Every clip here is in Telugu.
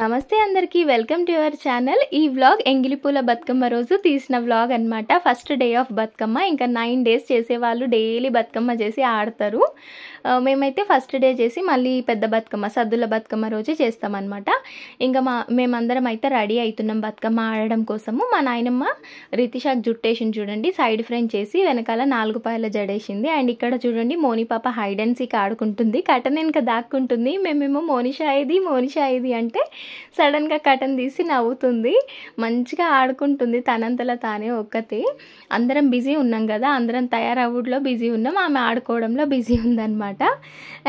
నమస్తే అందరికీ వెల్కమ్ టు యువర్ ఛానల్. ఈ వ్లాగ్ ఎంగిలిపూల బతుకమ్మ రోజు తీసిన వ్లాగ్ అనమాట. First day of Bathukamma. ఇంకా 9 days చేసేవాళ్ళు డైలీ బతుకమ్మ చేసి ఆడతారు. మేమైతే ఫస్ట్ డే చేసి మళ్ళీ పెద్ద బతుకమ్మ సద్దుల బతుకమ్మ రోజే చేస్తామన్నమాట. ఇంకా మేమందరం అయితే రెడీ అవుతున్నాం బతుకమ్మ ఆడడం కోసము. మా నాయనమ్మ రితిషాకి జుట్టేసింది చూడండి, సైడ్ ఫ్రేమ్ చేసి వెనకాల 4 పాయల జడేసింది. అండ్ ఇక్కడ చూడండి మోని పాప హైడ్ అండ్ సీక్ ఆడుకుంటుంది, కటన్ వెనక దాక్కుంటుంది. మేమేమో మోనిషా ఇది అంటే సడన్గా కటన్ తీసి నవ్వుతుంది, మంచిగా ఆడుకుంటుంది తనంతలా తానే ఒక్కతే. అందరం బిజీ ఉన్నాం కదా, అందరం తయారవ్వడంలో బిజీ ఉన్నాం, ఆమె ఆడుకోవడంలో బిజీ ఉందన్నమాట.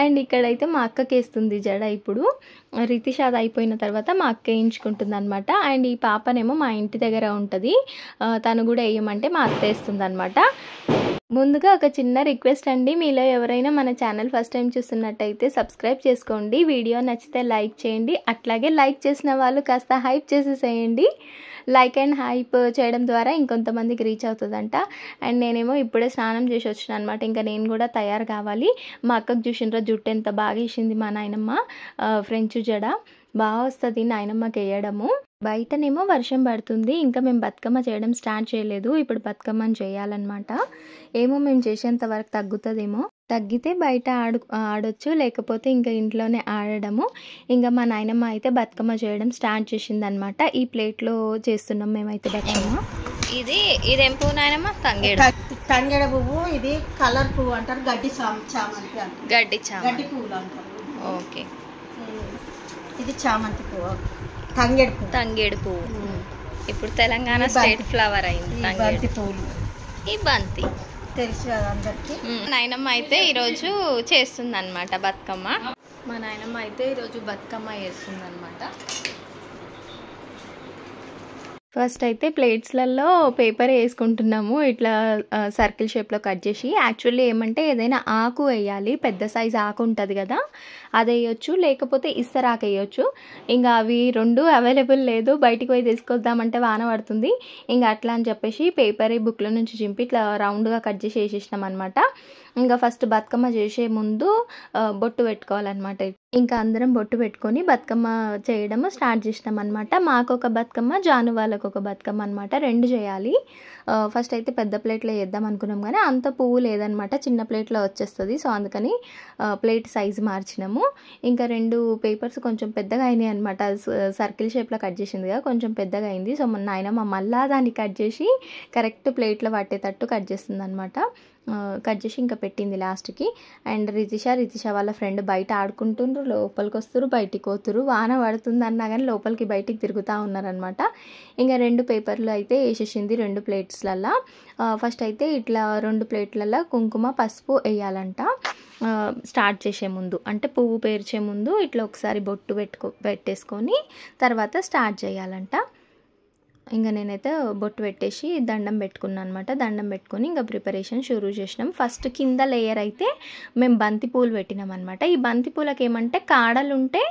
అండ్ ఇక్కడైతే మా అక్కకి వేస్తుంది జడ. ఇప్పుడు రితిషాద్ అయిపోయిన తర్వాత మా అక్క వేయించుకుంటుంది అనమాట. అండ్ ఈ పాపనేమో మా ఇంటి దగ్గర ఉంటుంది, తను కూడా వేయమంటే మా అత్త వేస్తుంది అనమాట. ముందుగా ఒక చిన్న రిక్వెస్ట్ అండి, మీలో ఎవరైనా మన ఛానల్ ఫస్ట్ టైం చూస్తున్నట్టయితే సబ్స్క్రైబ్ చేసుకోండి, వీడియో నచ్చితే లైక్ చేయండి, అట్లాగే లైక్ చేసిన వాళ్ళు కాస్త హైప్ చేసేసేయండి. లైక్ అండ్ హైప్ చేయడం ద్వారా ఇంకొంతమందికి రీచ్ అవుతుందంట. అండ్ నేనేమో ఇప్పుడే స్నానం చేసి వచ్చిన అనమాట, ఇంకా నేను కూడా తయారు కావాలి. మా అక్కకు చూసినరా జుట్టు ఎంత బాగా వేసింది మా నాయనమ్మ, ఫ్రెంచ్ జడ బాగా వస్తుంది నాయనమ్మకి వేయడము. బయటనేమో వర్షం పడుతుంది, ఇంకా మేము బతుకమ్మ చేయడం స్టార్ట్ చేయలేదు. ఇప్పుడు బతుకమ్మని చేయాలన్నమాట. ఏమో మేము చేసేంత వరకు తగ్గుతుందేమో, తగ్గితే బయట ఆడొచ్చు, లేకపోతే ఇంకా ఇంట్లోనే ఆడడము. ఇంకా మా నాయనమ్మ అయితే బతుకమ్మ చేయడం స్టార్ట్ చేసిందనమాట. ఈ ప్లేట్లో చేస్తున్నాం మేమైతే బతుకమ్మ. ఇదేం పువ్వు నాయనమ్మ? తంగేడ పువ్వు. ఇది కలర్ పువ్వు అంటారు, గడ్డి చామంతి అంటారు, గడ్డి పువ్వులు అంటారు. ఓకే, ఇది చామంతి పువ్వు, తంగేడు పువ్వు. ఇప్పుడు తెలంగాణ స్టేట్ ఫ్లవర్ అయింది తంగేడు పువ్వులు. ఈ బంతి తెలుసు కదా అందరికి. నాయనమ్మ అయితే ఈరోజు చేస్తుంది అనమాట బతుకమ్మ. మా నాయనమ్మ అయితే ఈరోజు బతుకమ్మ చేస్తుంది అనమాట. ఫస్ట్ అయితే ప్లేట్స్లలో పేపర్ వేసుకుంటున్నాము, ఇట్లా సర్కిల్ షేప్లో కట్ చేసి. యాక్చువల్లీ ఏమంటే ఏదైనా ఆకు వేయాలి, పెద్ద సైజ్ ఆకు ఉంటుంది కదా అది వేయొచ్చు, లేకపోతే ఇస్తరాకు వేయొచ్చు. ఇంకా అవి రెండు అవైలబుల్ లేదు, బయటికి పోయి తీసుకొద్దామంటే వాన పడుతుంది. ఇంకా అట్లా అని చెప్పేసి పేపర్ ఈ బుక్లో నుంచి చింపి ఇట్లా రౌండ్గా కట్ చేసి వేసేసినాం అనమాట. ఇంకా ఫస్ట్ బతుకమ్మ చేసే ముందు బొట్టు పెట్టుకోవాలన్నమాట. ఇంకా అందరం బొట్టు పెట్టుకొని బతుకమ్మ చేయడము స్టార్ట్ చేసినాం అనమాట. మాకు ఒక బతుకమ్మ, జాను వాళ్ళకు ఒక బతుకమ్మ అనమాట, 2 చేయాలి. ఫస్ట్ అయితే పెద్ద ప్లేట్లో వేద్దాం అనుకున్నాం, కానీ అంత పువ్వు లేదనమాట, చిన్న ప్లేట్లో వచ్చేస్తుంది. సో అందుకని ప్లేట్ సైజు మార్చినాము. ఇంకా 2 పేపర్స్ కొంచెం పెద్దగా అయినాయి అనమాట, సర్కిల్ షేప్లో కట్ చేసింది కదా, కొంచెం పెద్దగా అయింది. సో మన నాయనమ్మ మళ్ళా దాన్ని కట్ చేసి కరెక్ట్ ప్లేట్లో పట్టేటట్టు కట్ చేస్తుంది అనమాట. కట్ చేసి ఇంకా పెట్టింది లాస్ట్కి. అండ్ రితిషా వాళ్ళ ఫ్రెండ్ బయట ఆడుకుంటుండ్రు, లోపలికి వస్తారు, బయటికి పోతురు. వాన పడుతుంది అన్నా కానీ లోపలికి బయటికి తిరుగుతూ ఉన్నారనమాట. ఇంకా 2 పేపర్లు అయితే వేసేసింది 2 ప్లేట్స్లల్లో. ఫస్ట్ అయితే ఇట్లా 2 ప్లేట్లలో కుంకుమ పసుపు వేయాలంట. స్టార్ట్ చేసే ముందు అంటే పువ్వు పేర్చే ముందు ఇట్లా ఒకసారి బొట్టు పెట్టేసుకొని తర్వాత స్టార్ట్ చేయాలంట. ఇంకా నేనైతే బొట్టు పెట్టేసి దండం పెట్టుకున్నాను అనమాట. దండం పెట్టుకొని ఇంకా ప్రిపరేషన్ షురూ చేసినాం. ఫస్ట్ కింద లేయర్ అయితే మేము బంతి పూలు పెట్టినాం అనమాట. ఈ బంతి పూలకి ఏమంటే కాడలు ఉంటే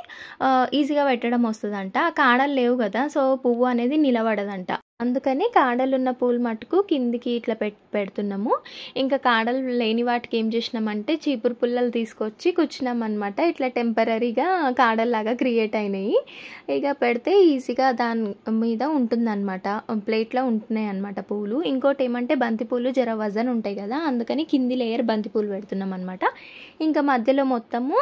ఈజీగా పెట్టడం వస్తుందంట, ఆ కాడలు లేవు కదా, సో పువ్వు అనేది నిలబడదంట. అందుకని కాడలున్న పూలు మటుకు కిందికి ఇట్లా పెడుతున్నాము. ఇంకా కాడలు లేని వాటికి ఏం చేసినామంటే చీపురు పుల్లలు తీసుకొచ్చి కూర్చున్నాం అనమాట. ఇట్లా టెంపరీగా కాడల్లాగా క్రియేట్ అయినాయి. ఇక పెడితే ఈజీగా దాని మీద ఉంటుందన్నమాట, ప్లేట్లో ఉంటున్నాయి అనమాట పూలు. ఇంకోటి ఏమంటే బంతి పూలు జర వజన్ ఉంటాయి కదా, అందుకని కింది లేయర్ బంతి పూలు పెడుతున్నాం అనమాట. ఇంకా మధ్యలో మొత్తము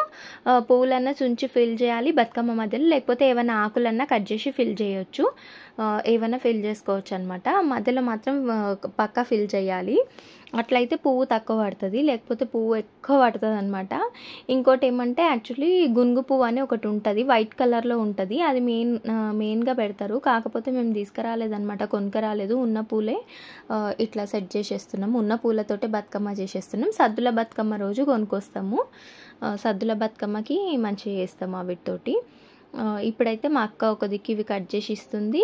పువ్వులన్నా చుంచి ఫిల్ చేయాలి బతుకమ్మ మధ్యలో, లేకపోతే ఏమైనా ఆకులన్నా కట్ చేసి ఫిల్ చేయొచ్చు, ఏమైనా ఫిల్ చేసుకోవచ్చు అనమాట. మధ్యలో మాత్రం పక్కా ఫిల్ చేయాలి, అట్లయితే పువ్వు తక్కువ పడుతుంది, లేకపోతే పువ్వు ఎక్కువ పడుతుంది అనమాట. ఇంకోటి ఏమంటే యాక్చువల్లీ గునుగు పువ్వు అని ఒకటి ఉంటుంది, వైట్ కలర్లో ఉంటుంది, అది మెయిన్గా పెడతారు. కాకపోతే మేము తీసుకురాలేదనమాట, కొనుక్కరాలేదు, ఉన్న పూలే ఇట్లా సెట్ చేసేస్తున్నాం, ఉన్న పూలతోటే బతుకమ్మ చేసేస్తున్నాం. సద్దుల బతుకమ్మ రోజు కొనుక్కొస్తాము, సద్దుల బతుకమ్మకి మంచిగా చేస్తాము వీటితోటి. ఇప్పుడైతే మా అక్క ఒక దిక్కు ఇవి కట్ చేసి ఇస్తుంది,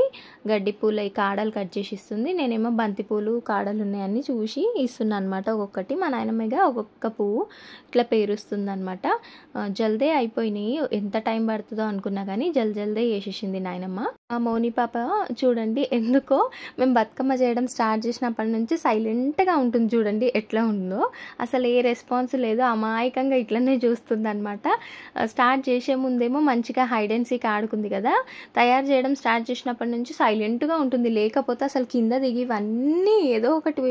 గడ్డి పూలు ఈ కాడలు కట్ చేసి ఇస్తుంది, నేనేమో బంతి పూలు కాడలు ఉన్నాయని చూసి ఇస్తున్నాను అనమాట. ఒక్కొక్కటి మా నాయనమ్మగా ఒక్కొక్క పువ్వు ఇట్లా పేరుస్తుంది అనమాట. జల్దే అయిపోయినాయి, ఎంత టైం పడుతుందో అనుకున్నా కానీ జల్దే చేసేసింది నాయనమ్మ. ఆ మోని పాప చూడండి, ఎందుకో మేము బతుకమ్మ చేయడం స్టార్ట్ చేసినప్పటి నుంచి సైలెంట్గా ఉంటుంది, చూడండి ఎట్లా ఉందో, అసలు ఏ రెస్పాన్స్ లేదు, అమాయకంగా ఇట్లనే చూస్తుంది అనమాట. స్టార్ట్ చేసే ముందేమో మంచిగా హైడ్ హైడ్ ఆడుకుంది కదా, తయారు చేయడం స్టార్ట్ చేసినప్పటి నుంచి సైలెంట్గా ఉంటుంది. లేకపోతే అసలు కింద దిగి ఇవన్నీ ఏదో ఒకటి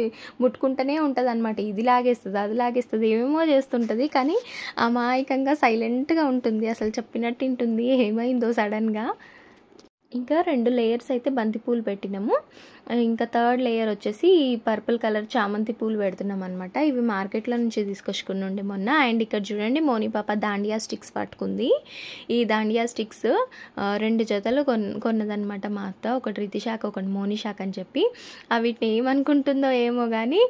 ముట్టుకుంటూనే ఉంటుంది అనమాట. ఇది లాగేస్తుంది, అది లాగేస్తుంది, ఏమేమో చేస్తుంటుంది. కానీ అమాయకంగా సైలెంట్గా ఉంటుంది. అసలు చెప్పినట్టు ఉంటుంది. ఏమైందో సడన్గా. ఇంకా 2 లేయర్స్ అయితే బంతిపూలు పెట్టినాము. ఇంకా థర్డ్ లేయర్ వచ్చేసి పర్పుల్ కలర్ చామంతి పూలు పెడుతున్నాం అనమాట. ఇవి మార్కెట్లో నుంచి తీసుకొచ్చుకుని ఉండే మొన్న. అండ్ ఇక్కడ చూడండి మోని పాప దాండియా స్టిక్స్ పట్టుకుంది. ఈ దాండియా స్టిక్స్ 2 జతలు కొన్నదనమాట మా అత్త. ఒకటి రితిషాక్, ఒకటి మోనిషాక్ అని చెప్పి. వీటిని ఏమనుకుంటుందో ఏమో కానీ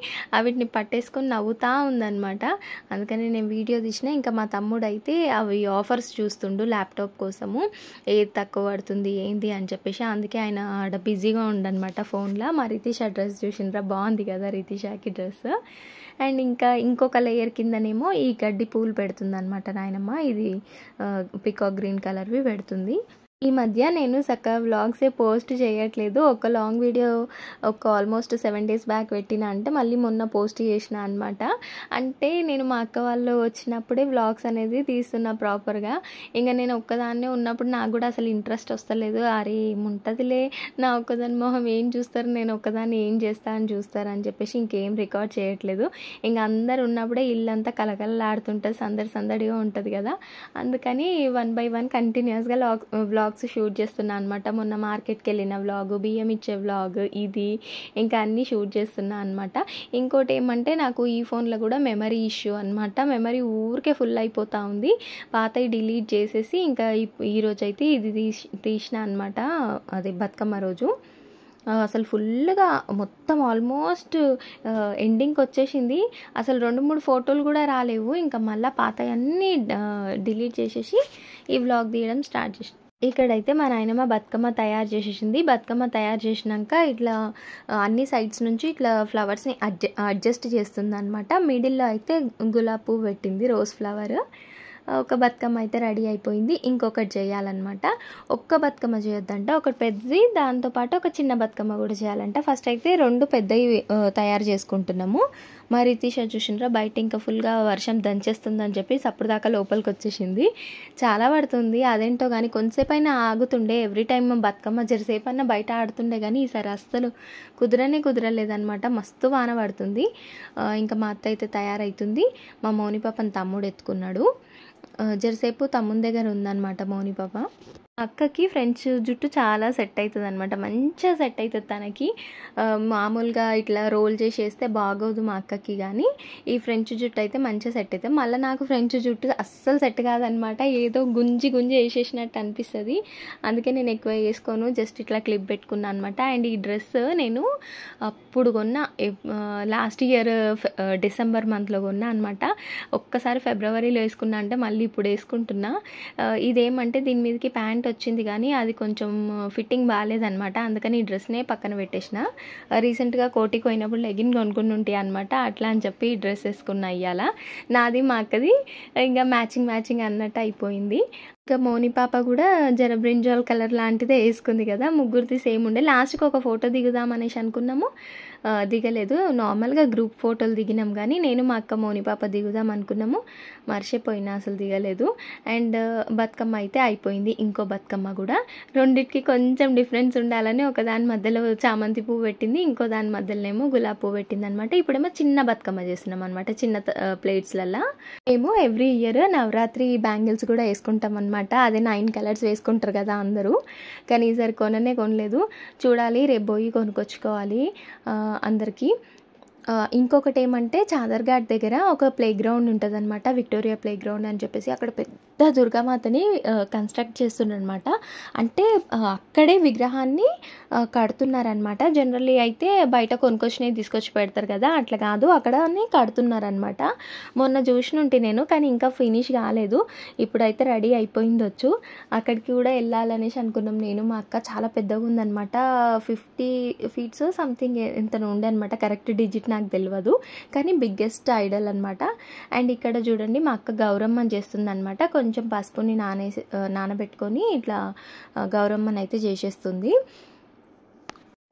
వీటిని పట్టేసుకొని నవ్వుతూ ఉందన్నమాట. అందుకని నేను వీడియో తీసిన. ఇంకా మా తమ్ముడు అయితే అవి ఆఫర్స్ చూస్తుండు ల్యాప్టాప్ కోసము, ఏది తక్కువ పడుతుంది ఏంది అని చెప్పేసి. అందుకే ఆయన ఆడ బిజీగా ఉండనమాట ఫోన్లో. మా రితిషా డ్రెస్ చూసిండ్రా, బాగుంది కదా రితిషాకి డ్రెస్. అండ్ ఇంకా ఇంకొక లేయర్ కిందనేమో ఈ గడ్డి పూలు పెడుతుంది అనమాట నాయనమ్మ. ఇది పికాక్ గ్రీన్ కలర్వి పెడుతుంది. ఈ మధ్య నేను చక్కగా వ్లాగ్సే పోస్ట్ చేయట్లేదు. ఒక long video almost 7 days back పెట్టిన, అంటే మళ్ళీ మొన్న పోస్ట్ చేసిన అనమాట. అంటే నేను మా అక్క వాళ్ళు వచ్చినప్పుడే వ్లాగ్స్ అనేది తీస్తున్నా ప్రాపర్గా. ఇంకా నేను ఒక్కదాన్నే ఉన్నప్పుడు నాకు కూడా అసలు ఇంట్రెస్ట్ వస్తలేదు. అరే ఏముంటుందిలే, నా ఒక్కదాని మొహం ఏం చూస్తారు, నేను ఒక్కదాన్ని ఏం చేస్తా అని చూస్తారు అని చెప్పేసి ఇంకేం రికార్డ్ చేయట్లేదు. ఇంకా అందరు ఉన్నప్పుడే ఇల్లంతా కలకలలాడుతుంటుంది, సందడిగా ఉంటుంది కదా. అందుకని 1 by 1 కంటిన్యూస్గా వ్లాగ్స్ షూట్ చేస్తున్నా అనమాట. మొన్న మార్కెట్కి వెళ్ళిన వ్లాగ్, బియ్యం ఇచ్చే వ్లాగ్, ఇది ఇంకా అన్నీ షూట్ చేస్తున్నా అనమాట. ఇంకోటి ఏమంటే నాకు ఈ ఫోన్లో కూడా మెమరీ ఇష్యూ అనమాట. మెమరీ ఊరికే ఫుల్ అయిపోతూ ఉంది. పాతవి డిలీట్ చేసేసి ఇంకా ఈరోజు అయితే ఇది తీసిన అనమాట. అది బతుకమ్మ రోజు. అసలు ఫుల్గా మొత్తం ఆల్మోస్ట్ ఎండింగ్కి వచ్చేసింది. అసలు 2-3 ఫోటోలు కూడా రాలేవు. ఇంకా మళ్ళీ పాతవన్నీ డిలీట్ చేసేసి ఈ వ్లాగ్ తీయడం స్టార్ట్ చేసి. ఇక్కడైతే మా నాయనమ్మ బతుకమ్మ తయారు చేసేసింది. బతుకమ్మ తయారు చేసినాక ఇట్లా అన్ని సైడ్స్ నుంచి ఇట్లా ఫ్లవర్స్ని అడ్జస్ట్ చేస్తుంది అనమాట. మిడిల్లో అయితే గులాబీ పువ్వు పెట్టింది, రోజ్ ఫ్లవర్. ఒక బతుకమ్మ అయితే రెడీ అయిపోయింది. ఇంకొకటి చేయాలన్నమాట. ఒక్క బతుకమ్మ చేయొద్దంట, ఒకటి పెద్దది, దాంతోపాటు ఒక చిన్న బతుకమ్మ కూడా చేయాలంట. ఫస్ట్ అయితే 2 పెద్దవి తయారు చేసుకుంటున్నాము. మా రితిషా చూసినరా బయట ఇంకా ఫుల్గా వర్షం దంచేస్తుందని చెప్పి అప్పుడు దాకా లోపలికి వచ్చేసింది. చాలా పడుతుంది అదేంటో కానీ. కొంతసేపు అయినా ఆగుతుండే. ఎవ్రీ టైం బతుకమ్మ జరసేపు అన్నా బయట ఆడుతుండే కానీ ఈసారి అస్సలు కుదరలేదనమాట. మస్తు వాన పడుతుంది. ఇంకా మా అత్త అయితే తయారవుతుంది. మా మౌని పాపని తమ్ముడు ఎత్తుకున్నాడు. జరసేపు తమ్ముని దగ్గర ఉందన్నమాట మౌని పాప. అక్కకి ఫ్రెంచ్ జుట్టు చాలా సెట్ అవుతుంది అనమాట. మంచిగా సెట్ అవుతుంది తనకి. మామూలుగా ఇట్లా రోల్ చేసేస్తే బాగోదు మా అక్కకి, కానీ ఈ ఫ్రెంచ్ జుట్టు అయితే మంచిగా సెట్ అవుతుంది. మళ్ళీ నాకు ఫ్రెంచ్ జుట్టు అస్సలు సెట్ కాదనమాట. ఏదో గుంజి వేసేసినట్టు అనిపిస్తుంది. అందుకే నేను ఎక్కువ వేసుకోను, జస్ట్ ఇట్లా క్లిప్ పెట్టుకున్నాను అనమాట. అండ్ ఈ డ్రెస్ నేను అప్పుడు కొన్నా, లాస్ట్ ఇయర్ డిసెంబర్ మంత్లో కొన్నా అనమాట. ఒక్కసారి ఫిబ్రవరిలో వేసుకున్నా, అంటే మళ్ళీ ఇప్పుడు వేసుకుంటున్నా. ఇదేమంటే దీని మీదకి ప్యాంట్ వచ్చింది కానీ అది కొంచెం ఫిట్టింగ్ బాగాలేదనమాట. అందుకని ఈ డ్రెస్నే పక్కన పెట్టేసిన. రీసెంట్గా కోటికి పోయినప్పుడు లెగిన్ కొనుక్కుని ఉంటాయి అనమాట. అట్లా అని చెప్పి ఈ డ్రెస్ వేసుకున్నా ఇయ్యాల. నాది మా అక్కది ఇంకా మ్యాచింగ్ అన్నట్టు అయిపోయింది. ఇంకా మౌని పాప కూడా జర బ్రింజాల్ కలర్ లాంటిదే వేసుకుంది కదా. ముగ్గురిది సేమ్ ఉండే. లాస్ట్కి ఒక ఫోటో దిగుదాం అనేసి అనుకున్నాము, దిగలేదు. నార్మల్గా గ్రూప్ ఫోటోలు దిగినాం కానీ నేను మా అక్క మౌని పాప దిగుదాం అనుకున్నాము, మర్చిపోయినా అసలు దిగలేదు. అండ్ బతుకమ్మ అయితే అయిపోయింది. ఇంకో బతుకమ్మ కూడా రెండింటికి కొంచెం డిఫరెన్స్ ఉండాలని ఒకదాని మధ్యలో చామంతి పువ్వు పెట్టింది, ఇంకో దాని మధ్యలోనేమో గులాబీ పువ్వు పెట్టింది అనమాట. ఇప్పుడేమో చిన్న బతుకమ్మ చేస్తున్నాం అనమాట, చిన్న ప్లేట్స్లలో. మేము ఎవ్రీ ఇయర్ నవరాత్రి బ్యాంగిల్స్ కూడా వేసుకుంటాం అనమాట. అదే 9 కలర్స్ వేసుకుంటారు కదా అందరూ. కానీ ఈసారి కొనలేదు, చూడాలి, రేపు పోయి కొనుక్కొచ్చుకోవాలి అందరికీ. ఇంకొకటి ఏమంటే చాదర్ఘాట్ దగ్గర ఒక ప్లే గ్రౌండ్ ఉంటుంది అనమాట, విక్టోరియా ప్లే గ్రౌండ్ అని చెప్పేసి. అక్కడ పెద్ద దుర్గామాతని కన్స్ట్రక్ట్ చేస్తున్నారనమాట. అంటే అక్కడే విగ్రహాన్ని కడుతున్నారనమాట. జనరల్లీ అయితే బయట కొనుక్కొచ్చినవి తీసుకొచ్చి పెడతారు కదా, అట్లా కాదు, అక్కడనే కడుతున్నారనమాట. మొన్న చూసినుంటే నేను, కానీ ఇంకా ఫినిష్ కాలేదు. ఇప్పుడైతే రెడీ అయిపోయిందొచ్చు. అక్కడికి కూడా వెళ్ళాలనేసి అనుకున్నాం నేను మా అక్క. చాలా పెద్దగా ఉందనమాట, 50 feet సంథింగ్ ఎంత ఉండే అనమాట. కరెక్ట్ డిజిట్ నాకు తెలియదు, కానీ బిగ్గెస్ట్ ఐడల్ అనమాట. అండ్ ఇక్కడ చూడండి మా అక్క గౌరమ్మని చేస్తుంది అనమాట. కొంచెం పసుపుని నానబెట్టుకొని ఇట్లా గౌరమ్మని అయితే చేసేస్తుంది.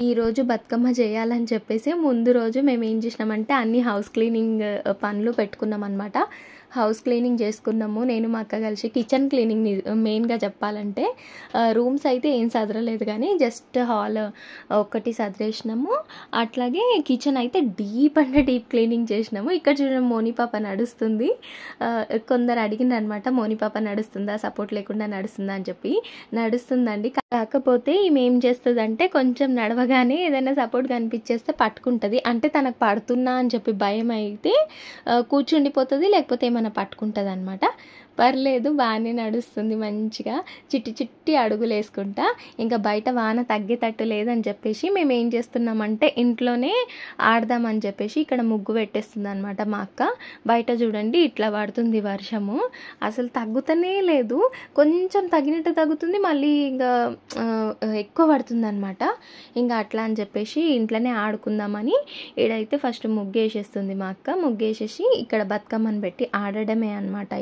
ఈరోజు బతుకమ్మ చేయాలని చెప్పేసి ముందు రోజు మేము ఏం చేసినామంటే అన్ని హౌస్ క్లీనింగ్ పనులు పెట్టుకున్నాం అనమాట. హౌస్ క్లీనింగ్ చేసుకున్నాము నేను మా అక్క కలిసి. కిచెన్ క్లీనింగ్ మెయిన్గా చెప్పాలంటే, రూమ్స్ అయితే ఏం సదరలేదు కానీ జస్ట్ హాల్ ఒక్కటి సదిరేసినాము. అట్లాగే కిచెన్ అయితే డీప్ అంటే డీప్ క్లీనింగ్ చేసినాము. ఇక్కడ చూడండి మోని పాప నడుస్తుంది. కొందరు అడిగింది అనమాట, మోని పాప నడుస్తుందా, సపోర్ట్ లేకుండా నడుస్తుందా అని చెప్పి. నడుస్తుందండి, కాకపోతే ఈమె ఏం చేస్తుంది అంటే కొంచెం నడవగానే ఏదైనా సపోర్ట్ కనిపించేస్తే పట్టుకుంటుంది. అంటే తనకు పడుతున్నా అని చెప్పి భయం అయితే కూర్చుండిపోతుంది, లేకపోతే ఏమైనా పట్టుకుంటుంది అనమాట. పర్లేదు, బాగానే నడుస్తుంది మంచిగా, చిట్టి చిట్టి అడుగులు వేసుకుంటా. ఇంకా బయట వాన తగ్గేటట్టు లేదని చెప్పేసి మేము ఏం చేస్తున్నామంటే ఇంట్లోనే ఆడదామని చెప్పేసి ఇక్కడ ముగ్గు పెట్టేస్తుంది అనమాట మా అక్క. బయట చూడండి ఇట్లా పడుతుంది వర్షము, అసలు తగ్గుతూనే లేదు. కొంచెం తగ్గినట్టు తగ్గుతుంది, మళ్ళీ ఇంకా ఎక్కువ పడుతుంది అనమాట. ఇంకా అట్లా అని చెప్పేసి ఇంట్లోనే ఆడుకుందామని ఈడైతే ఫస్ట్ ముగ్గు వేసేస్తుంది మా అక్క. ముగ్గు వేసేసి ఇక్కడ బతుకమ్మని పెట్టి ఆడడమే అనమాట.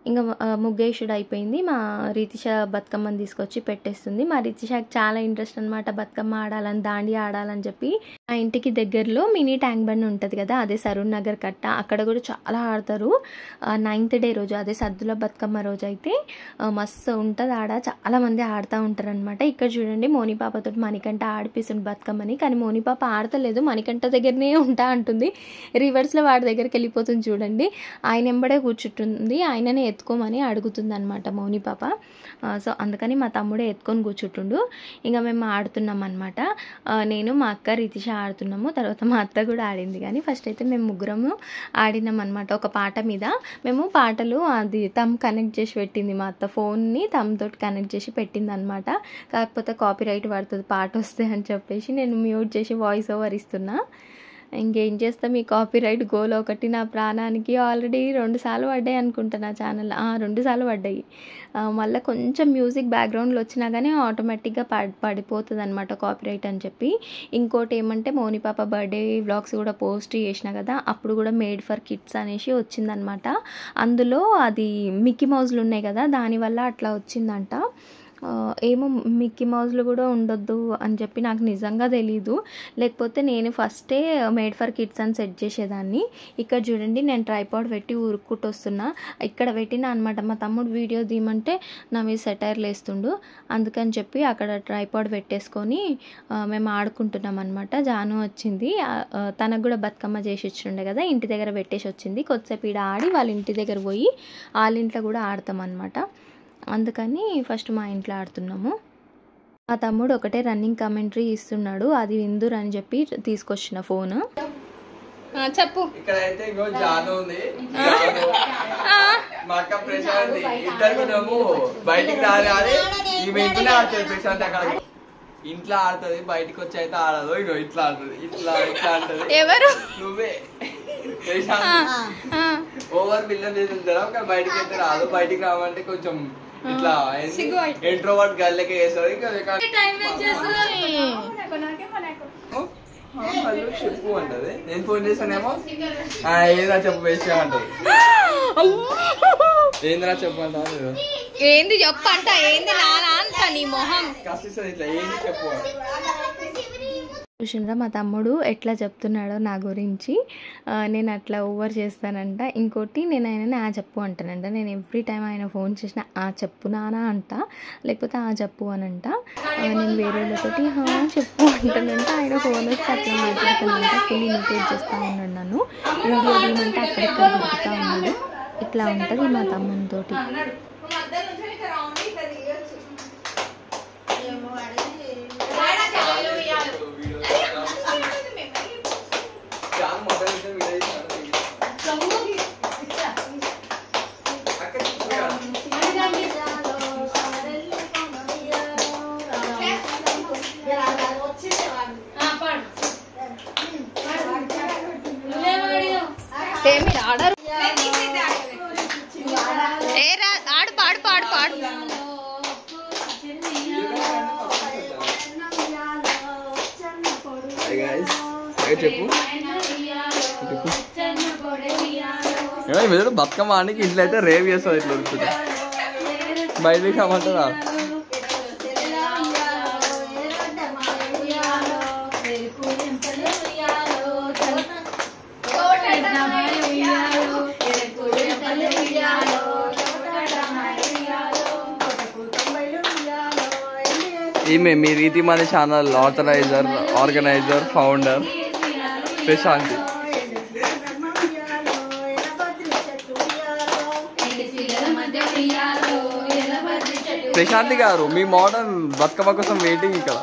ఇంకా ముగ్గేషుడు అయిపోయింది. మా రితిష బతుకమ్మని తీసుకొచ్చి పెట్టేస్తుంది. మా రితిషకి చాలా ఇంట్రెస్ట్ అనమాట బతుకమ్మ ఆడాలని, దాండియా ఆడాలని చెప్పి. ఆ ఇంటికి దగ్గరలో మినీ ట్యాంక్ బండ్ ఉంటుంది కదా, అదే సరూర్ నగర్ కట్ట, అక్కడ కూడా చాలా ఆడతారు. 9th డే రోజు, అదే సద్దుల బతుకమ్మ రోజు అయితే మస్తు ఉంటుంది ఆడ, చాలామంది ఆడుతూ ఉంటారు అనమాట. ఇక్కడ చూడండి మోని పాపతో మణికంఠ ఆడిపిస్తుంది బతుకమ్మని, కానీ మోని పాప ఆడతలేదు, మణికంఠ దగ్గరనే ఉంటా అంటుంది. రివర్స్లో వాడి దగ్గరికి వెళ్ళిపోతుంది చూడండి. ఆయన ఎంబడే కూర్చుంటుంది, ఆయననే ఎత్తుకోమని అడుగుతుంది అనమాట మౌని పాప. సో అందుకని మా తమ్ముడే ఎత్తుకొని కూర్చుంటుండు. ఇంకా మేము ఆడుతున్నాం అనమాట. నేను మా అక్క రితిష ఆడుతున్నాము, తర్వాత మా అత్త కూడా ఆడింది. కానీ ఫస్ట్ అయితే మేము ముగ్గురము ఆడినాం అనమాట ఒక పాట మీద. మేము పాటలు అది తమ్ కనెక్ట్ చేసి పెట్టింది మా అత్త, ఫోన్ని తమ్తోటి కనెక్ట్ చేసి పెట్టింది అనమాట. కాకపోతే కాపీరైట్ పడుతుంది పాట వస్తే అని చెప్పేసి నేను మ్యూట్ చేసి వాయిస్ ఓవర్ ఇస్తున్నా. ఇంకేం చేస్తాం, ఈ కాపీరైట్ గోల్ ఒకటి నా ప్రాణానికి. ఆల్రెడీ 2 సార్లు పడ్డాయి అనుకుంటా నా ఛానల్, 2 సార్లు పడ్డాయి. మళ్ళీ కొంచెం మ్యూజిక్ బ్యాక్గ్రౌండ్లో వచ్చినా కానీ ఆటోమేటిక్గా పడిపోతుంది అనమాట కాపీరైట్ అని చెప్పి. ఇంకోటి ఏమంటే మౌని పాప బర్త్డే వ్లాగ్స్ కూడా పోస్ట్ చేసిన కదా, అప్పుడు కూడా మేడ్ ఫర్ కిడ్స్ అనేసి వచ్చిందనమాట. అందులో అది మిక్కీ మౌజ్లు ఉన్నాయి కదా, దానివల్ల అట్లా వచ్చిందంట. ఏమో మిక్కీ మౌజ్లు కూడా ఉండొద్దు అని చెప్పి నాకు నిజంగా తెలీదు, లేకపోతే నేను ఫస్టే మేడ్ ఫర్ కిడ్స్ అని సెట్ చేసేదాన్ని. ఇక్కడ చూడండి నేను ట్రైపాడ్ పెట్టి ఉరుక్కుంటూ వస్తున్నా, ఇక్కడ పెట్టినా అనమాట. మా తమ్ముడు వీడియో తీయమంటే నా మీద సెటైర్లు వేస్తుండు, అందుకని చెప్పి అక్కడ ట్రైపాడ్ పెట్టేసుకొని మేము ఆడుకుంటున్నాం అనమాట. జాను వచ్చింది, తనకు కూడా బతుకమ్మ చేసి ఇచ్చిండే కదా, ఇంటి దగ్గర పెట్టేసి వచ్చింది. కొద్దిసేపు ఈడ ఆడి వాళ్ళ ఇంటి దగ్గర పోయి వాళ్ళ ఇంట్లో కూడా ఆడతాం అనమాట. అందుకని ఫస్ట్ మా ఇంట్లో ఆడుతున్నాము. మా తమ్ముడు ఒకటే రన్నింగ్ కామెంటరీ ఇస్తున్నాడు, అది విందురు అని చెప్పి తీసుకొచ్చిన ఫోన్. చెప్పు. ఇక్కడైతే ఇంకో జాను ఉంది, మా అక్క ప్రశాంతి, ఇద్దరు బయటికి రాలి ఈమె ఇంట్లో ఆడుతుంది. ప్రశాంతి అక్కడ ఇంట్లో ఆడుతుంది, బయటకు వచ్చి అయితే ఆడదు. ఇగో ఇట్లా ఆడుతుంది, ఇట్లా ఇట్లా ఆడుతుంది. ఎవరు? నువ్వే. ఓవర్ బిల్లం చేస్తుంటారా, బయటకి అయితే రాదు. బయటికి రావంటే కొంచెం ఇట్లా ఇంట్రోవర్ట్ గల్లకే చేస్తారు. చెప్పు అంటది, నేను ఫోన్ చేస్తానేమో ఏదా చెప్పు వేస్ట్ అంటది. ఏందిరా చెప్పు అంటావు, ఏంది చెప్పు అంట, ఏంది నానా అంట నీ మొహం కసిస్తుంది ఇట్లా, ఏంది చెప్పు. చూసినరా మా తమ్ముడు ఎట్లా చెప్తున్నాడో నా గురించి. నేను అట్లా ఓవర్ చేస్తానంట. ఇంకోటి నేను ఆయనని ఆ చెప్పు అంటానంట. నేను ఎవ్రీ టైం ఆయన ఫోన్ చేసిన ఆ చెప్పు నానా అంట, లేకపోతే ఆ చెప్పు అని అంట. నేను వేరే వాళ్ళతోటి చెప్పు అంటానంట, ఆయన ఫోన్ వచ్చి అట్లా మాట్లాడుతానంట. ఫుల్ ఇమిటేట్ చేస్తూ ఉన్నాడు నన్ను. వీడియో తీయమంటే అక్కడిక్కడ దొరుకుతూ ఉన్నాడు. ఇట్లా ఉంటుంది మా తమ్మునితోటి. ఆడరు ఆడు పాడు పాడు పాడు. చెప్పు బతుకమ్మ ఆనికి ఇంట్లో అయితే రేవ్ చేస్తుంది, ఇట్లా ఉడుతుంది. బయటకి రమ్మంటారా? ఈమె మీ రీతి మన channel organiser founder Prashanthi. Prashanthi గారు మీ మోడర్న్ బతుకమ్మ కోసం వెయిటింగ్ ఇక్కడ.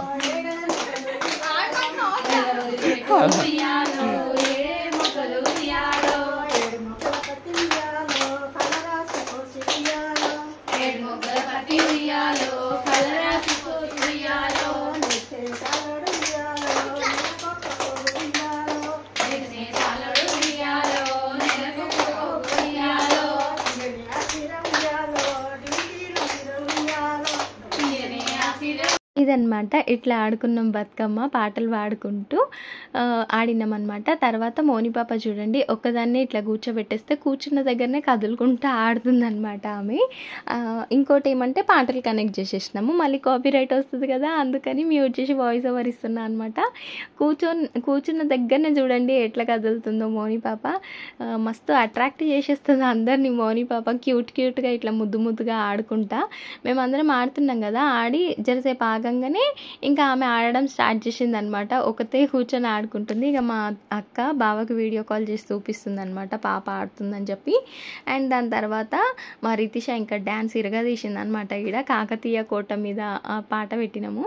ఇదనమాట ఇట్లా ఆడుకున్నాం బతుకమ్మ పాటలు పాడుకుంటూ ఆడినాం అనమాట. తర్వాత మోని పాప చూడండి ఒక్కదాన్ని ఇట్లా కూర్చోబెట్టేస్తే కూర్చున్న దగ్గరనే కదులుకుంటూ ఆడుతుందనమాట ఆమె. ఇంకోటి ఏమంటే పాటలు కనెక్ట్ చేసేసినాము, మళ్ళీ కాపీరైట్ వస్తుంది కదా అందుకని మ్యూట్ చేసి వాయిస్ ఓవర్ ఇస్తున్నా అనమాట. కూర్చున్న దగ్గరనే చూడండి ఎట్లా కదులుతుందో మోని పాప. మస్తు అట్రాక్ట్ చేసేస్తుంది అందరినీ మోని పాప. క్యూట్గా ఇట్లా ముద్దుగా ఆడుకుంటా మేమందరం ఆడుతున్నాం కదా. ఆడి జరసేపు ఆగంగానే ఇంకా ఆమె ఆడడం స్టార్ట్ చేసింది అనమాట. ఒకతే కూర్చొని ఆడుకుంటుంది. ఇక మా అక్క బావకి వీడియో కాల్ చేసి చూపిస్తుంది అనమాట పాప ఆడుతుందని చెప్పి. అండ్ దాని తర్వాత మా రితిష ఇంకా డ్యాన్స్ ఇరగదీసింది అనమాట. ఈడ కాకతీయ కోట మీద ఆ పాట పెట్టినాము.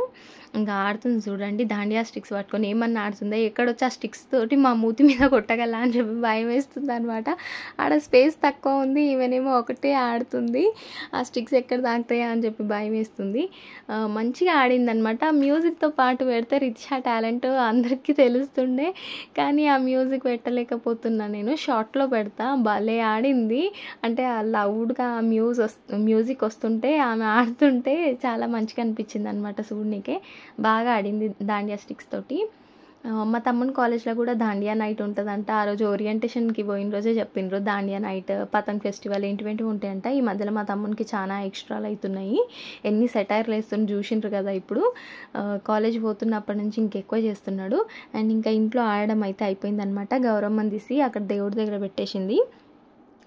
ఇంకా ఆడుతుంది చూడండి దాండియా స్టిక్స్ పట్టుకొని. ఏమన్నా ఆడుతుందా, ఎక్కడొచ్చి ఆ స్టిక్స్ తోటి మా మూతి మీద కొట్టగల అని చెప్పి భయం వేస్తుంది అనమాట. ఆడ స్పేస్ తక్కువ ఉంది, ఈమెనేమో ఒకటే ఆడుతుంది, ఆ స్టిక్స్ ఎక్కడ తాకుతాయా అని చెప్పి భయం వేస్తుంది. మంచిగా ఆడిందనమాట. మ్యూజిక్తో పాటు పెడితే రితిష టాలెంట్ అందరికీ తెలుస్తుండే, కానీ ఆ మ్యూజిక్ పెట్టలేకపోతున్నా నేను. షార్ట్లో పెడతా. భలే ఆడింది. అంటే ఆ లౌడ్గా మ్యూజిక్ వస్తుంటే ఆమె ఆడుతుంటే చాలా మంచిగా అనిపించింది అనమాట చూడనీకే. బాగా ఆడింది దాండియా స్టిక్స్ తోటి. మా తమ్ముని కాలేజ్లో కూడా దాండియా నైట్ ఉంటుందంట. ఆ రోజు ఓరియంటేషన్కి పోయిన రోజే చెప్పిండ్రు దాండియా నైట్, పతంగ్ ఫెస్టివల్ ఏంటివేంటివి ఉంటాయంట. ఈ మధ్యలో మా తమ్మునికి చాలా ఎక్స్ట్రాలు అవుతున్నాయి. ఎన్ని సెటైర్లు వేస్తున్న చూసిండ్రు కదా ఇప్పుడు. కాలేజ్ పోతున్నప్పటి నుంచి ఇంకెక్కువ చేస్తున్నాడు. అండ్ ఇంకా ఇంట్లో ఆడడం అయితే అయిపోయిందనమాట. గౌరమ్మని తీసి అక్కడ దేవుడి దగ్గర పెట్టేసింది.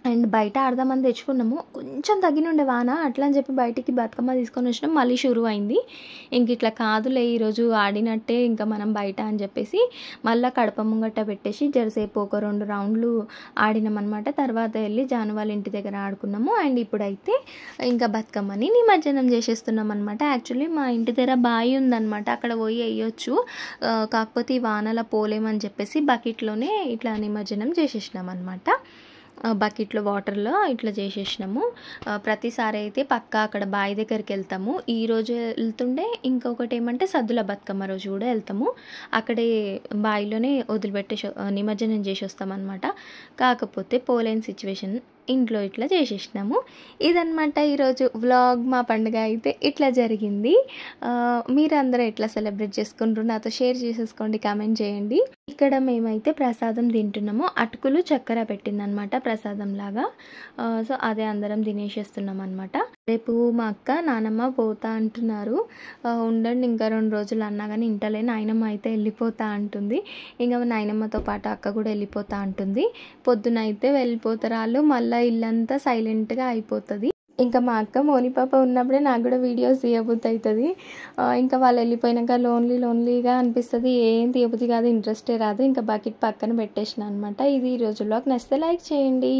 అండ్ బయట ఆడదామని తెచ్చుకున్నాము, కొంచెం తగ్గినుండే వాన, అట్లా అని చెప్పి బయటికి బతుకమ్మ తీసుకొని వచ్చినాం. మళ్ళీ షురు అయింది. ఇంక ఇట్లా కాదులే ఈరోజు ఆడినట్టే ఇంకా మనం బయట అని చెప్పేసి మళ్ళీ కడప ముంగట్ట పెట్టేసి జరసేపు ఒక 2 రౌండ్లు ఆడినామన్నమాట. తర్వాత వెళ్ళి జాను వాళ్ళ ఇంటి దగ్గర ఆడుకున్నాము. అండ్ ఇప్పుడైతే ఇంకా బతుకమ్మని నిమజ్జనం చేసేస్తున్నాం అనమాట. యాక్చువల్లీ మా ఇంటి దగ్గర బావి ఉందన్నమాట, అక్కడ పోయి వేయొచ్చు, కాకపోతే ఈ వానల పోలేమని చెప్పేసి బకెట్లోనే ఇట్లా నిమజ్జనం చేసేసినాం అనమాట. బకెట్లో వాటర్లో ఇట్లా చేసేసినాము. ప్రతిసారి అయితే పక్కా అక్కడ బావి దగ్గరికి వెళ్తాము. ఈరోజు వెళ్తుండే, ఇంకొకటి ఏమంటే సద్దుల బతుకమ్మ రోజు కూడా వెళ్తాము. అక్కడే బావిలోనే వదిలిపెట్టేసి నిమజ్జనం చేసి వస్తామన్నమాట. కాకపోతే పోలేని సిచ్యువేషన్, ఇంట్లో ఇట్లా చేసేసినాము. ఇదన్నమాట ఈరోజు వ్లాగ్. మా పండుగ అయితే ఇట్లా జరిగింది. మీరందరూ ఎట్లా సెలబ్రేట్ చేసుకుంటారు నాతో షేర్ చేసేసుకోండి, కామెంట్ చేయండి. ఇక్కడ మేమైతే ప్రసాదం తింటున్నాము. అటుకులు చక్కెర పెట్టిందనమాట ప్రసాదం లాగా. సో అదే అందరం తినేసేస్తున్నాం అనమాట. రేపు మా అక్క నానమ్మ పోతా అంటున్నారు. ఉండండి ఇంకా 2 రోజులు అన్నా కానీ ఇంటలే. నాయనమ్మ అయితే వెళ్ళిపోతా అంటుంది. ఇంకా నాయనమ్మతో పాటు అక్క కూడా వెళ్ళిపోతా అంటుంది. పొద్దున అయితే వెళ్ళిపోతారు వాళ్ళు. మళ్ళీ ఇల్లంతా సైలెంట్గా అయిపోతుంది. ఇంకా మా అక్క మోని పాప ఉన్నప్పుడే నాకు కూడా వీడియోస్ తీయబుద్ధి అవుతుంది. ఇంకా వాళ్ళు వెళ్ళిపోయినాక లోన్లీగా అనిపిస్తుంది. ఏం తీయబుద్ధి కాదు, ఇంట్రెస్టే రాదు. ఇంకా బకెట్ పక్కన పెట్టేసిన అనమాట. ఇది ఈ రోజుల్లో నచ్చితే లైక్ చేయండి.